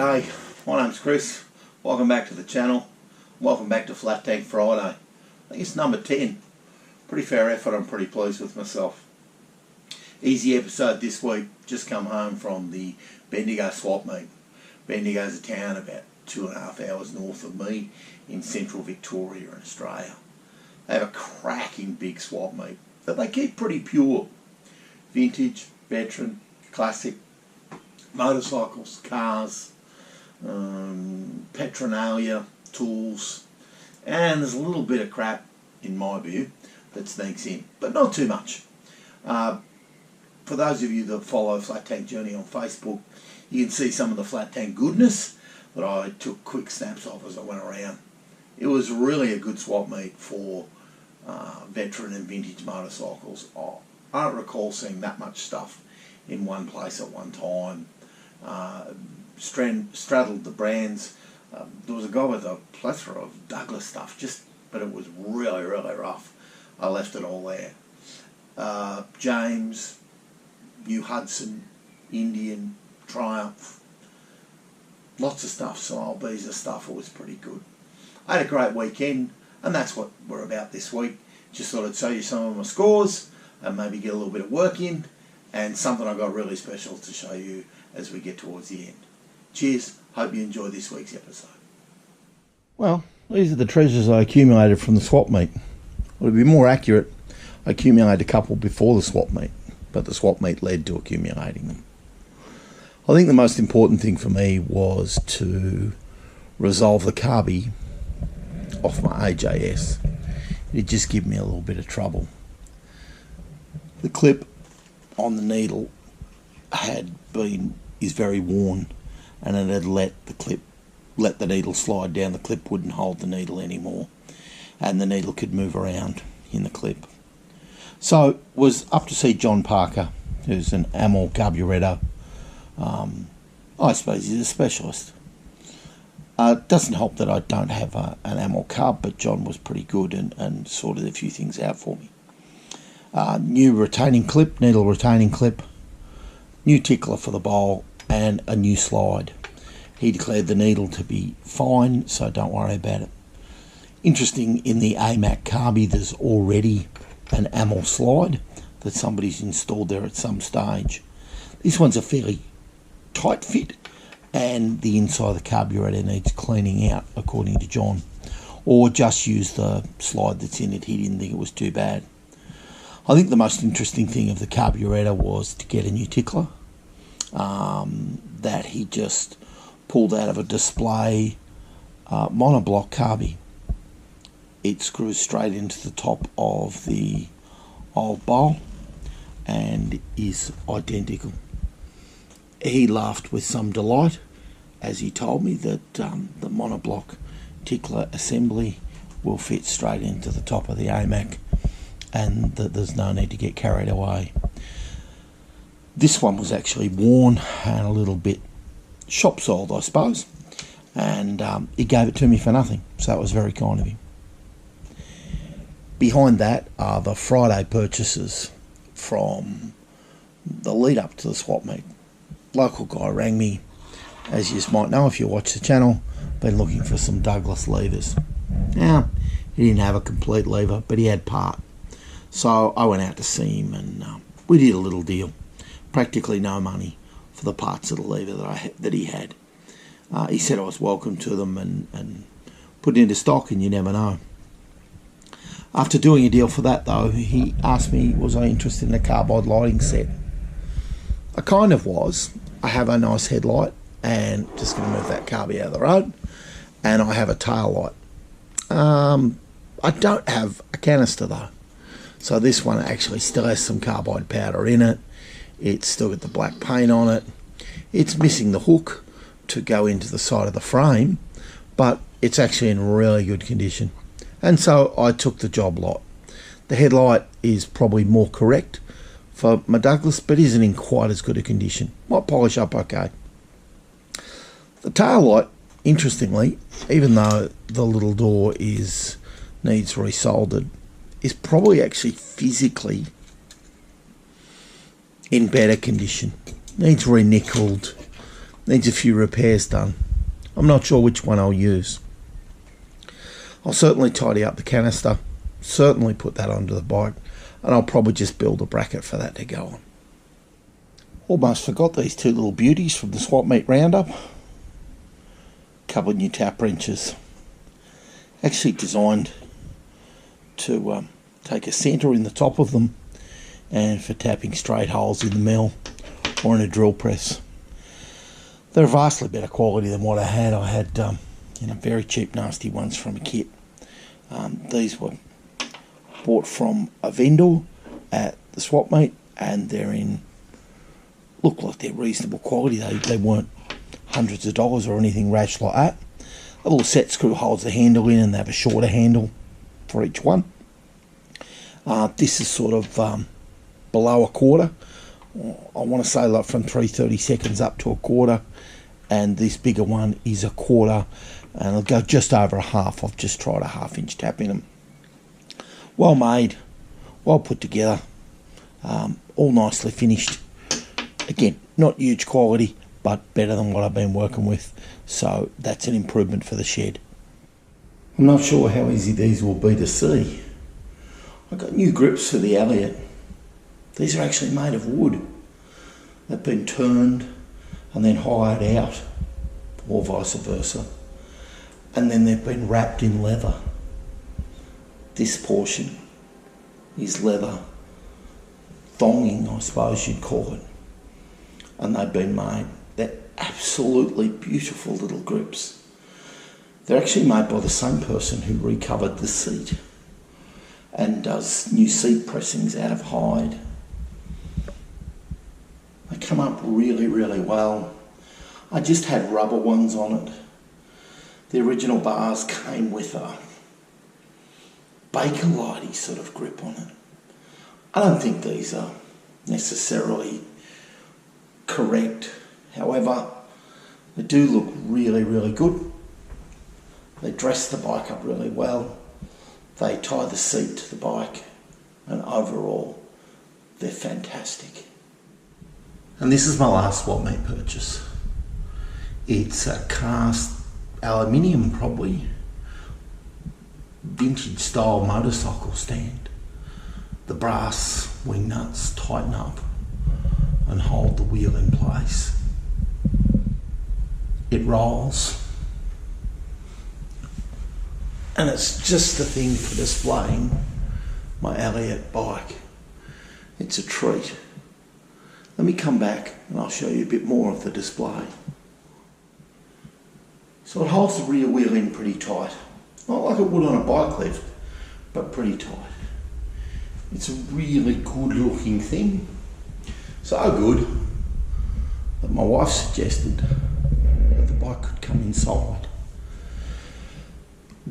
G'day, my name's Chris. Welcome back to the channel. Welcome back to Flat Tank Friday. I think it's number 10. Pretty fair effort, I'm pretty pleased with myself. Easy episode this week. Just come home from the Bendigo swap meet. Bendigo's a town about 2.5 hours north of me in central Victoria in Australia. They have a cracking big swap meet that they keep pretty pure. Vintage, veteran, classic, motorcycles, cars, petronalia, tools, and there's a little bit of crap, in my view, that sneaks in, but not too much. For those of you that follow Flat Tank Journey on Facebook, you can see some of the Flat Tank goodness that I took quick snaps of as I went around. It was really a good swap meet for veteran and vintage motorcycles. I don't recall seeing that much stuff in one place at one time. Straddled the brands. There was a guy with a plethora of Douglas stuff, but it was really, really rough. I left it all there. James, New Hudson, Indian, Triumph, lots of stuff, some old Beezer stuff. It was pretty good. I had a great weekend, and that's what we're about this week. Just thought I'd show you some of my scores and maybe get a little bit of work in, and something I got really special to show you as we get towards the end. Cheers, hope you enjoy this week's episode. Well, these are the treasures I accumulated from the swap meet. Well, to be more accurate, I accumulated a couple before the swap meet, but the swap meet led to accumulating them. I think the most important thing for me was to resolve the carby off my AJS. It just gave me a little bit of trouble. The clip on the needle is very worn, and it had let the needle slide down. The clip wouldn't hold the needle anymore, and the needle could move around in the clip. So was up to see John Parker, who's an Amel carburettor. I suppose he's a specialist. It doesn't help that I don't have an Amel carb, but John was pretty good and sorted a few things out for me. New retaining clip, needle retaining clip, new tickler for the bowl, and a new slide. He declared the needle to be fine, so don't worry about it. Interesting, in the AMAC carby there's already an Amel slide that somebody's installed there at some stage. This one's a fairly tight fit, and the inside of the carburetor needs cleaning out, according to John, or just use the slide that's in it. He didn't think it was too bad. I think the most interesting thing of the carburetor was to get a new tickler that he just pulled out of a display monoblock carby. It screws straight into the top of the old bowl and is identical. He laughed with some delight as he told me that the monoblock tickler assembly will fit straight into the top of the AMAC, and that there's no need to get carried away. This one was actually worn and a little bit shop sold, I suppose, and he gave it to me for nothing, so that was very kind of him. Behind that are the Friday purchases from the lead up to the swap meet. Local guy rang me, as you might know if you watch the channel, been looking for some Douglas levers. Now, he didn't have a complete lever, but he had part. So I went out to see him, and we did a little deal. Practically no money for the parts of the lever that he had. He said I was welcome to them and put it into stock, and you never know. After doing a deal for that, though, he asked me, was I interested in a carbide lighting set? I kind of was. I have a nice headlight, and just going to move that carby out of the road, and I have a tail light. I don't have a canister, though. So this one actually still has some carbide powder in it. It's still got the black paint on it. It's missing the hook to go into the side of the frame, but it's actually in really good condition. And so I took the job lot. The headlight is probably more correct for my Douglas, but isn't in quite as good a condition. Might polish up okay. The tail light, interestingly, even though the little door needs resoldered, is probably actually physically in better condition. Needs re-nickeled, needs a few repairs done. I'm not sure which one I'll use. I'll certainly tidy up the canister, certainly put that onto the bike, and I'll probably just build a bracket for that to go on. Almost forgot these two little beauties from the Swap Meet Roundup. Couple of new tap wrenches. Actually designed to take a centre in the top of them and for tapping straight holes in the mill or in a drill press. They're vastly better quality than what I had. I had very cheap nasty ones from a kit. These were bought from a vendor at the Swap Meet, and look like they're reasonable quality. They weren't hundreds of dollars or anything rash like that. A little set screw holds the handle in, and they have a shorter handle for each one. This is sort of below a quarter. I want to say like from 3/32 up to a quarter, and this bigger one is a quarter, and it'll go just over a half. I've just tried a 1/2 inch tap in them. Well made, well put together, all nicely finished. Again, not huge quality, but better than what I've been working with, so that's an improvement for the shed. I'm not sure how easy these will be to see. I've got new grips for the Elliott. These are actually made of wood. They've been turned and then hired out, or vice versa, and then they've been wrapped in leather. This portion is leather thonging, I suppose you'd call it, and they've been made. They're absolutely beautiful little grips. They're actually made by the same person who recovered the seat and does new seat pressings out of hide. They come up really, really well. I just had rubber ones on it. The original bars came with a Bakelite sort of grip on it. I don't think these are necessarily correct. However, they do look really, really good. They dress the bike up really well. They tie the seat to the bike, and overall, they're fantastic. And this is my last Swap Meet purchase. It's a cast aluminium, probably, vintage style motorcycle stand. The brass wing nuts tighten up and hold the wheel in place. It rolls, and it's just the thing for displaying my Elliott bike. It's a treat. Let me come back and I'll show you a bit more of the display. So it holds the rear wheel in pretty tight. Not like it would on a bike lift, but pretty tight. It's a really good looking thing. So good that my wife suggested that the bike could come inside.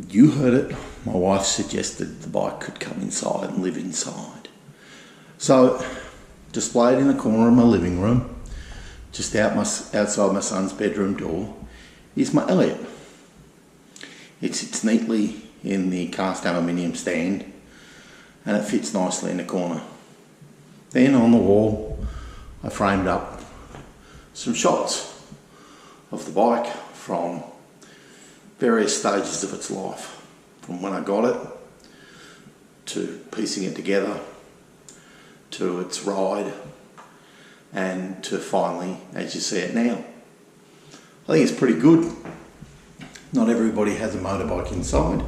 You heard it, my wife suggested the bike could come inside and live inside. So, displayed in the corner of my living room, just outside my son's bedroom door, is my Elliott. It sits neatly in the cast aluminium stand, and it fits nicely in the corner. Then on the wall, I framed up some shots of the bike from various stages of its life, from when I got it, to piecing it together, to its ride, and to finally, as you see it now. I think it's pretty good. Not everybody has a motorbike inside.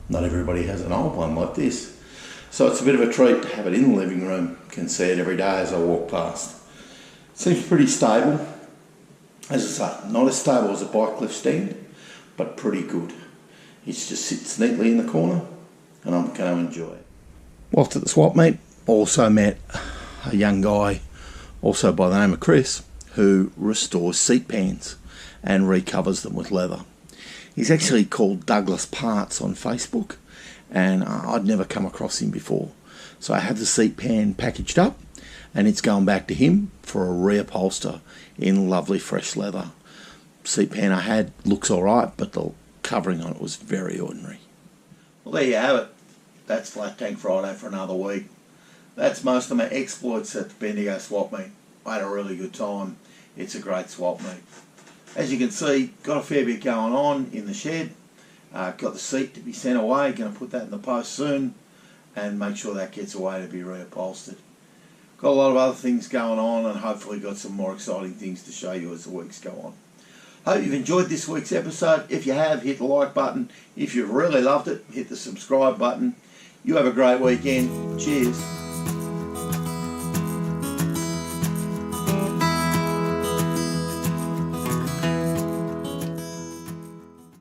Not everybody has an old one like this. So it's a bit of a treat to have it in the living room. Can see it every day as I walk past. Seems pretty stable. As I say, not as stable as a bike lift stand, but pretty good. It just sits neatly in the corner, and I'm going to enjoy it. Whilst at the Swap Meet, also met a young guy, also by the name of Chris, who restores seat pans and recovers them with leather. He's actually called Douglas Parts on Facebook, and I'd never come across him before. So I have the seat pan packaged up, and it's going back to him for a reupholster in lovely fresh leather. Seat pan I had looks alright, but the covering on it was very ordinary. Well, there you have it. That's Flat Tank Friday for another week. That's most of my exploits at the Bendigo Swap Meet. I had a really good time. it's a great swap meet. As you can see, got a fair bit going on in the shed. Got the seat to be sent away, going to put that in the post soon and make sure that gets away to be reupholstered. Got a lot of other things going on and hopefully got some more exciting things to show you as the weeks go on. Hope you've enjoyed this week's episode. If you have, hit the like button. If you've really loved it, hit the subscribe button. You have a great weekend. Cheers.